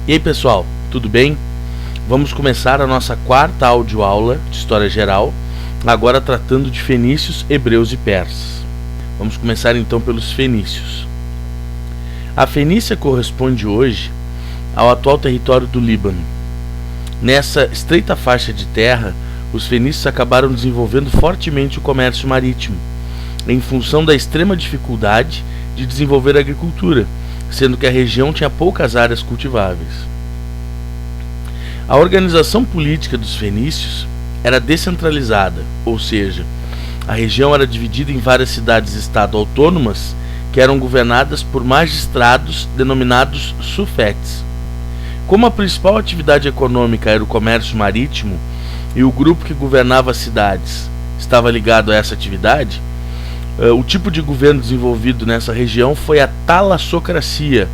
E aí pessoal, tudo bem? Vamos começar a nossa quarta audioaula de História Geral, agora tratando de fenícios, hebreus e persas. Vamos começar então pelos fenícios. A Fenícia corresponde hoje ao atual território do Líbano. Nessa estreita faixa de terra, os fenícios acabaram desenvolvendo fortemente o comércio marítimo, em função da extrema dificuldade de desenvolver a agricultura, sendo que a região tinha poucas áreas cultiváveis. A organização política dos fenícios era descentralizada, ou seja, a região era dividida em várias cidades-estado autônomas que eram governadas por magistrados denominados sufetes. Como a principal atividade econômica era o comércio marítimo e o grupo que governava as cidades estava ligado a essa atividade, o tipo de governo desenvolvido nessa região foi a talassocracia,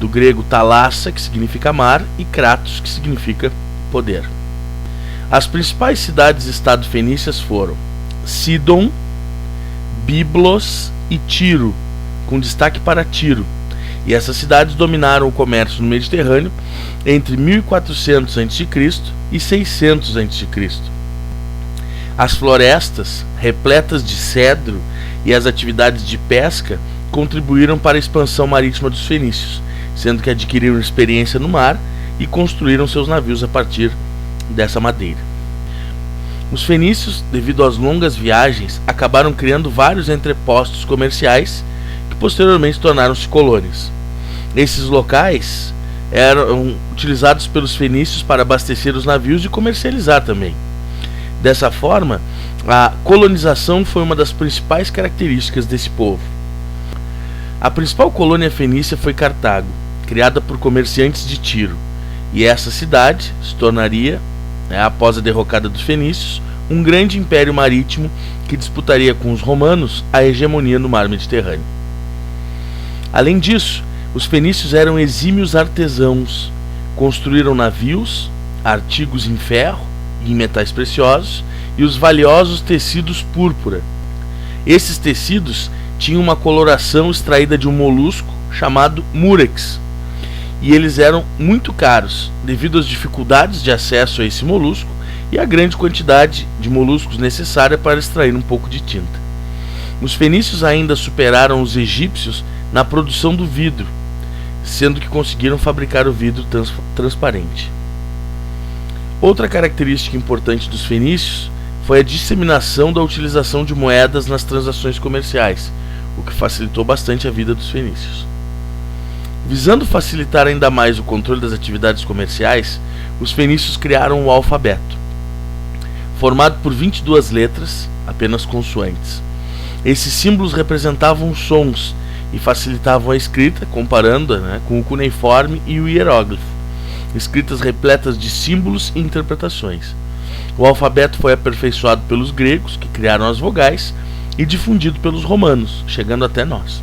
do grego thalassa, que significa mar, e kratos, que significa poder. As principais cidades-estado fenícias foram Sidom, Biblos e Tiro, com destaque para Tiro, e essas cidades dominaram o comércio no Mediterrâneo entre 1400 a.C. e 600 a.C. As florestas, repletas de cedro, e as atividades de pesca contribuíram para a expansão marítima dos fenícios, sendo que adquiriram experiência no mar e construíram seus navios a partir dessa madeira. Os fenícios, devido às longas viagens, acabaram criando vários entrepostos comerciais que posteriormente tornaram-se colônias. Esses locais eram utilizados pelos fenícios para abastecer os navios e comercializar também. Dessa forma, a colonização foi uma das principais características desse povo. A principal colônia fenícia foi Cartago, criada por comerciantes de Tiro, e essa cidade se tornaria, após a derrocada dos fenícios, um grande império marítimo que disputaria com os romanos a hegemonia no mar Mediterrâneo. Além disso, os fenícios eram exímios artesãos, construíram navios, artigos em ferro e em metais preciosos e os valiosos tecidos púrpura. Esses tecidos tinham uma coloração extraída de um molusco chamado murex, e eles eram muito caros devido às dificuldades de acesso a esse molusco e à grande quantidade de moluscos necessária para extrair um pouco de tinta. Os fenícios ainda superaram os egípcios na produção do vidro, sendo que conseguiram fabricar o vidro transparente. Outra característica importante dos fenícios foi a disseminação da utilização de moedas nas transações comerciais, o que facilitou bastante a vida dos fenícios. Visando facilitar ainda mais o controle das atividades comerciais, os fenícios criaram o alfabeto, formado por 22 letras, apenas consoantes. Esses símbolos representavam sons e facilitavam a escrita, comparando-a com o cuneiforme e o hieróglifo, escritas repletas de símbolos e interpretações. O alfabeto foi aperfeiçoado pelos gregos, que criaram as vogais, e difundido pelos romanos, chegando até nós.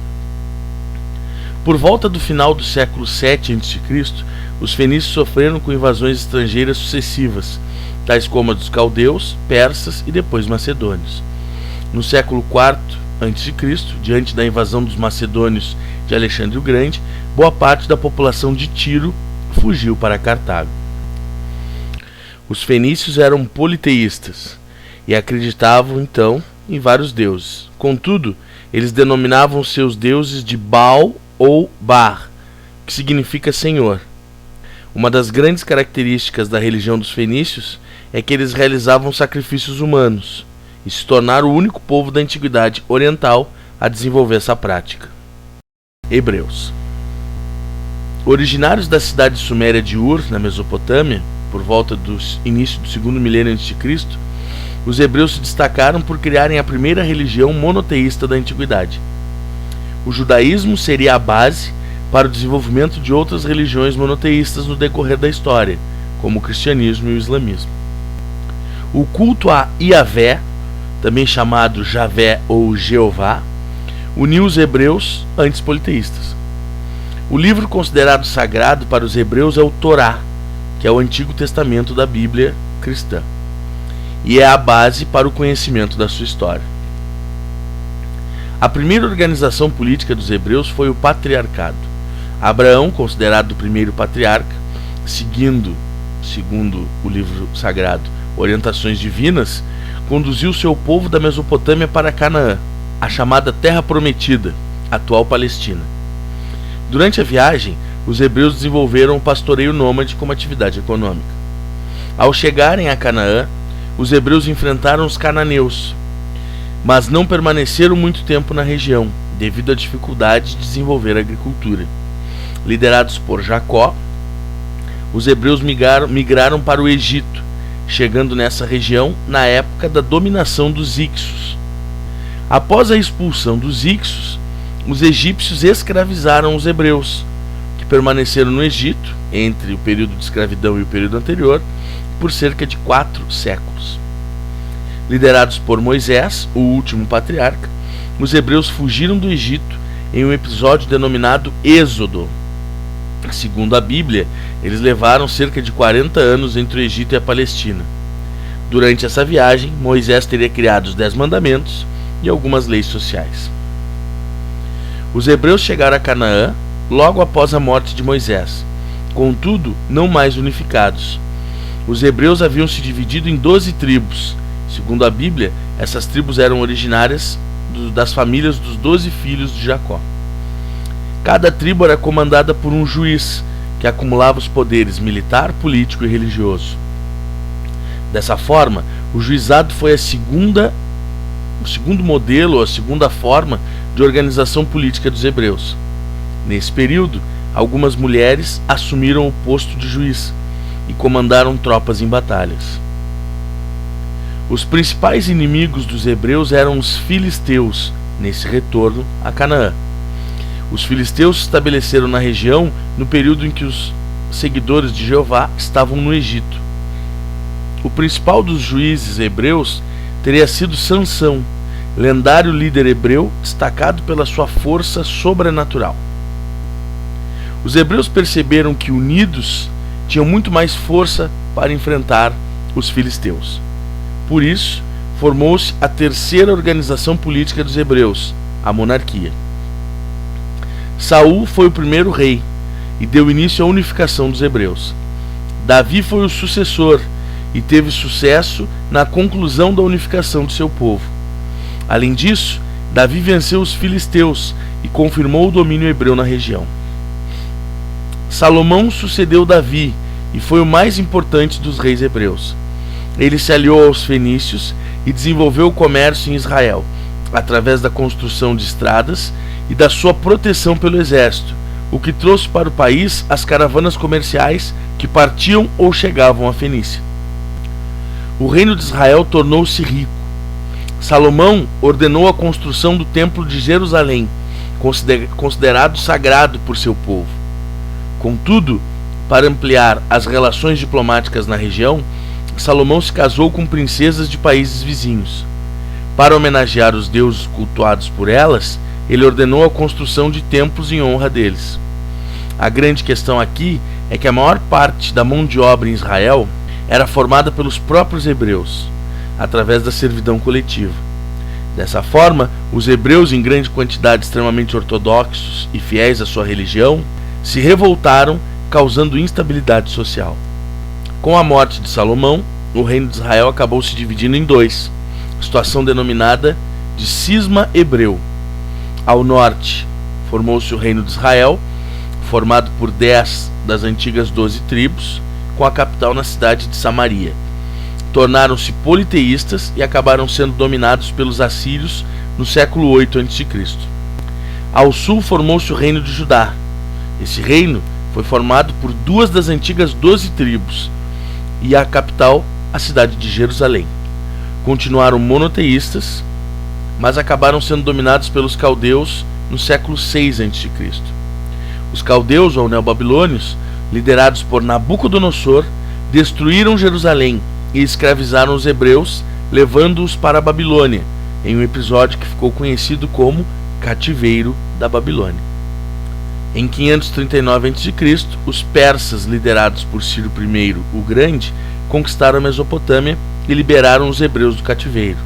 Por volta do final do século VII a.C., os fenícios sofreram com invasões estrangeiras sucessivas, tais como a dos caldeus, persas e depois macedônios. No século IV a.C., diante da invasão dos macedônios de Alexandre o Grande, boa parte da população de Tiro fugiu para Cartago. Os fenícios eram politeístas e acreditavam então em vários deuses. Contudo, eles denominavam seus deuses de Baal ou Bar, que significa Senhor. Uma das grandes características da religião dos fenícios é que eles realizavam sacrifícios humanos e se tornaram o único povo da antiguidade oriental a desenvolver essa prática. Hebreus. Originários da cidade suméria de Ur, na Mesopotâmia, por volta do início do segundo milênio a.C., os hebreus se destacaram por criarem a primeira religião monoteísta da antiguidade. O judaísmo seria a base para o desenvolvimento de outras religiões monoteístas no decorrer da história, como o cristianismo e o islamismo. O culto a Iavé, também chamado Javé ou Jeová, uniu os hebreus antes politeístas. O livro considerado sagrado para os hebreus é o Torá, que é o Antigo Testamento da Bíblia cristã, e é a base para o conhecimento da sua história. A primeira organização política dos hebreus foi o patriarcado. Abraão, considerado o primeiro patriarca, seguindo, segundo o livro sagrado, orientações divinas, conduziu seu povo da Mesopotâmia para Canaã, a chamada Terra Prometida, atual Palestina. Durante a viagem, os hebreus desenvolveram o pastoreio nômade como atividade econômica. Ao chegarem a Canaã, os hebreus enfrentaram os cananeus, mas não permaneceram muito tempo na região, devido à dificuldade de desenvolver a agricultura. Liderados por Jacó, os hebreus migraram para o Egito, chegando nessa região na época da dominação dos Hicsos. Após a expulsão dos Hicsos, os egípcios escravizaram os hebreus, que permaneceram no Egito, entre o período de escravidão e o período anterior, por cerca de 4 séculos. Liderados por Moisés, o último patriarca, os hebreus fugiram do Egito em um episódio denominado Êxodo. Segundo a Bíblia, eles levaram cerca de 40 anos entre o Egito e a Palestina. Durante essa viagem, Moisés teria criado os 10 mandamentos e algumas leis sociais. Os hebreus chegaram a Canaã logo após a morte de Moisés, contudo, não mais unificados. Os hebreus haviam se dividido em 12 tribos. Segundo a Bíblia, essas tribos eram originárias das famílias dos 12 filhos de Jacó. Cada tribo era comandada por um juiz, que acumulava os poderes militar, político e religioso. Dessa forma, o juizado foi o segundo modelo, a segunda forma de organização política dos hebreus. Nesse período, algumas mulheres assumiram o posto de juiz e comandaram tropas em batalhas. Os principais inimigos dos hebreus eram os filisteus, nesse retorno a Canaã. Os filisteus se estabeleceram na região no período em que os seguidores de Jeová estavam no Egito. O principal dos juízes hebreus teria sido Sansão, lendário líder hebreu destacado pela sua força sobrenatural. Os hebreus perceberam que unidos tinham muito mais força para enfrentar os filisteus. Por isso, formou-se a terceira organização política dos hebreus, a monarquia. Saul foi o primeiro rei e deu início à unificação dos hebreus. Davi foi o sucessor e teve sucesso na conclusão da unificação de seu povo. Além disso, Davi venceu os filisteus e confirmou o domínio hebreu na região. Salomão sucedeu Davi e foi o mais importante dos reis hebreus. Ele se aliou aos fenícios e desenvolveu o comércio em Israel, através da construção de estradas e da sua proteção pelo exército, o que trouxe para o país as caravanas comerciais que partiam ou chegavam à Fenícia. O reino de Israel tornou-se rico. Salomão ordenou a construção do Templo de Jerusalém, considerado sagrado por seu povo. Contudo, para ampliar as relações diplomáticas na região, Salomão se casou com princesas de países vizinhos. Para homenagear os deuses cultuados por elas, ele ordenou a construção de templos em honra deles. A grande questão aqui é que a maior parte da mão de obra em Israel era formada pelos próprios hebreus, através da servidão coletiva. Dessa forma, os hebreus, em grande quantidade extremamente ortodoxos e fiéis à sua religião, se revoltaram, causando instabilidade social. Com a morte de Salomão, o reino de Israel acabou se dividindo em 2, situação denominada de cisma hebreu. Ao norte, formou-se o reino de Israel, formado por 10 das antigas 12 tribos, com a capital na cidade de Samaria. Tornaram-se politeístas e acabaram sendo dominados pelos assírios no século 8 a.C. Ao sul formou-se o reino de Judá. Esse reino foi formado por 2 das antigas 12 tribos e a capital, a cidade de Jerusalém. Continuaram monoteístas, mas acabaram sendo dominados pelos caldeus no século 6 a.C. Os caldeus ou neobabilônios, liderados por Nabucodonosor, destruíram Jerusalém e escravizaram os hebreus, levando-os para a Babilônia, em um episódio que ficou conhecido como Cativeiro da Babilônia. Em 539 a.C., os persas, liderados por Ciro I o Grande, conquistaram a Mesopotâmia e liberaram os hebreus do cativeiro.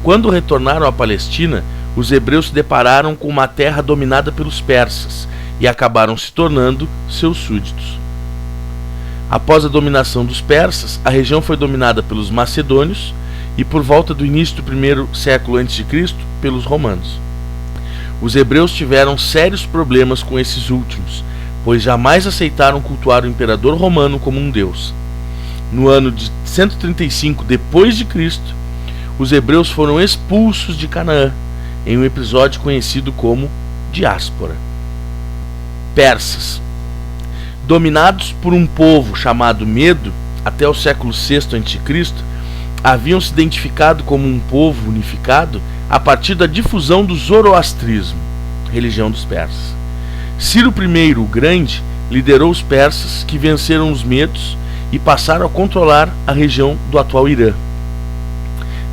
Quando retornaram à Palestina, os hebreus se depararam com uma terra dominada pelos persas e acabaram se tornando seus súditos. Após a dominação dos persas, a região foi dominada pelos macedônios e por volta do início do primeiro século a.C. pelos romanos. Os hebreus tiveram sérios problemas com esses últimos, pois jamais aceitaram cultuar o imperador romano como um deus. No ano de 135 d.C., os hebreus foram expulsos de Canaã, em um episódio conhecido como diáspora. Persas. Dominados por um povo chamado Medo, até o século VI a.C., haviam se identificado como um povo unificado a partir da difusão do zoroastrismo, religião dos persas. Ciro I, o Grande, liderou os persas, que venceram os medos e passaram a controlar a região do atual Irã.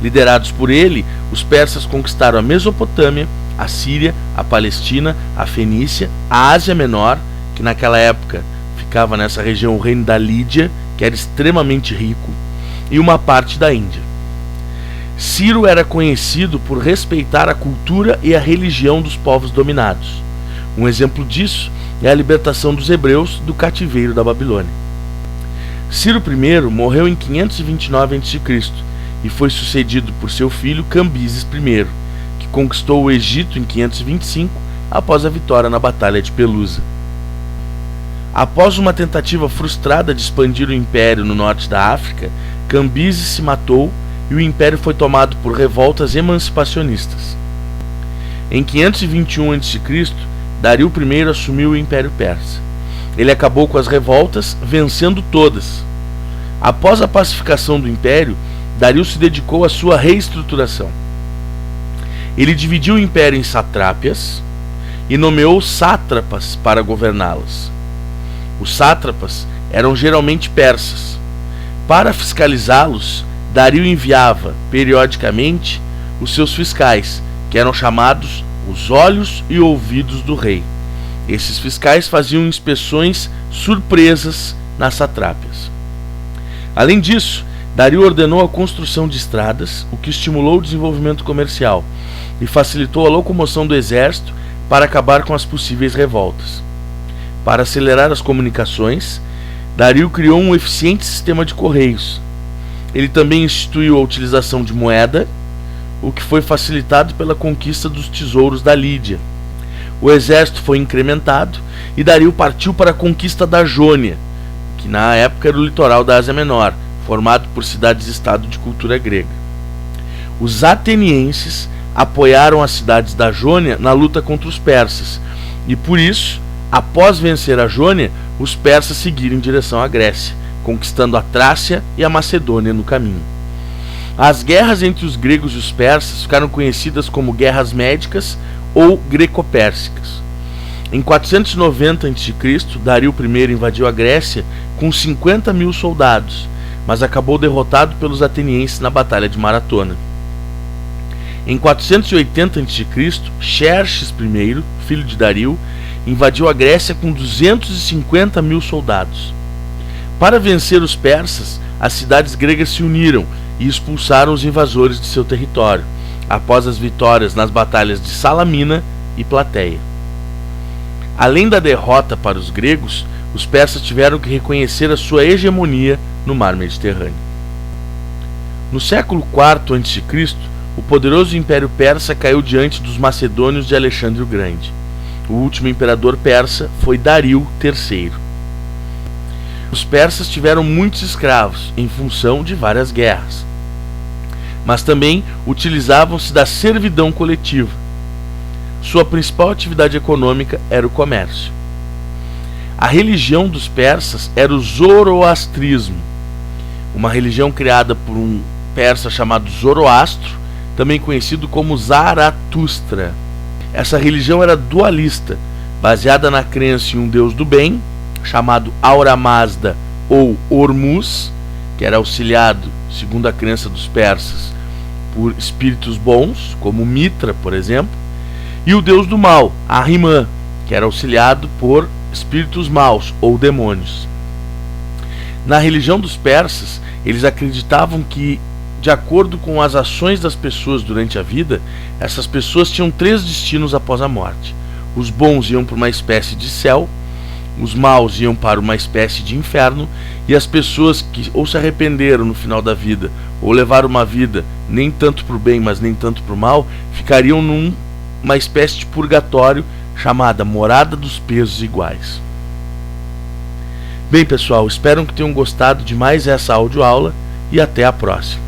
Liderados por ele, os persas conquistaram a Mesopotâmia, a Síria, a Palestina, a Fenícia, a Ásia Menor, que naquela época ficava nessa região o reino da Lídia, que era extremamente rico, e uma parte da Índia. Ciro era conhecido por respeitar a cultura e a religião dos povos dominados. Um exemplo disso é a libertação dos hebreus do cativeiro da Babilônia. Ciro I morreu em 529 a.C. e foi sucedido por seu filho Cambises I, que conquistou o Egito em 525 após a vitória na Batalha de Pelusa. Após uma tentativa frustrada de expandir o império no norte da África, Cambises se matou e o império foi tomado por revoltas emancipacionistas. Em 521 a.C., Dario I assumiu o Império Persa. Ele acabou com as revoltas, vencendo todas. Após a pacificação do império, Dario se dedicou à sua reestruturação. Ele dividiu o império em satrápias e nomeou sátrapas para governá-las. Os sátrapas eram geralmente persas. Para fiscalizá-los, Dario enviava, periodicamente, os seus fiscais, que eram chamados os olhos e ouvidos do rei. Esses fiscais faziam inspeções surpresas nas satrápias. Além disso, Dario ordenou a construção de estradas, o que estimulou o desenvolvimento comercial e facilitou a locomoção do exército para acabar com as possíveis revoltas. Para acelerar as comunicações, Dario criou um eficiente sistema de correios. Ele também instituiu a utilização de moeda, o que foi facilitado pela conquista dos tesouros da Lídia. O exército foi incrementado e Dario partiu para a conquista da Jônia, que na época era o litoral da Ásia Menor, formado por cidades-estado de cultura grega. Os atenienses apoiaram as cidades da Jônia na luta contra os persas, e por isso, após vencer a Jônia, os persas seguiram em direção à Grécia, conquistando a Trácia e a Macedônia no caminho. As guerras entre os gregos e os persas ficaram conhecidas como guerras médicas ou greco-pérsicas. Em 490 a.C., Dario I invadiu a Grécia com 50.000 soldados, mas acabou derrotado pelos atenienses na Batalha de Maratona. Em 480 a.C., Xerxes I, filho de Dario, invadiu a Grécia com 250.000 soldados. Para vencer os persas, as cidades gregas se uniram e expulsaram os invasores de seu território, após as vitórias nas batalhas de Salamina e Plateia. Além da derrota para os gregos, os persas tiveram que reconhecer a sua hegemonia no mar Mediterrâneo. No século IV a.C., o poderoso Império Persa caiu diante dos macedônios de Alexandre o Grande. O último imperador persa foi Dario III. Os persas tiveram muitos escravos em função de várias guerras, mas também utilizavam-se da servidão coletiva. Sua principal atividade econômica era o comércio. A religião dos persas era o zoroastrismo, uma religião criada por um persa chamado Zoroastro, também conhecido como Zaratustra. Essa religião era dualista, baseada na crença em um deus do bem, chamado Ahura Mazda ou Hormuz, que era auxiliado, segundo a crença dos persas, por espíritos bons, como Mitra, por exemplo, e o deus do mal, Ahriman, que era auxiliado por espíritos maus ou demônios. Na religião dos persas, eles acreditavam que, de acordo com as ações das pessoas durante a vida, essas pessoas tinham 3 destinos após a morte. Os bons iam para uma espécie de céu, Os maus iam para uma espécie de inferno, e as pessoas que ou se arrependeram no final da vida, ou levaram uma vida nem tanto para o bem, mas nem tanto para o mal, ficariam numa espécie de purgatório chamada Morada dos Pesos Iguais. Bem, pessoal, espero que tenham gostado de mais essa audioaula e até a próxima.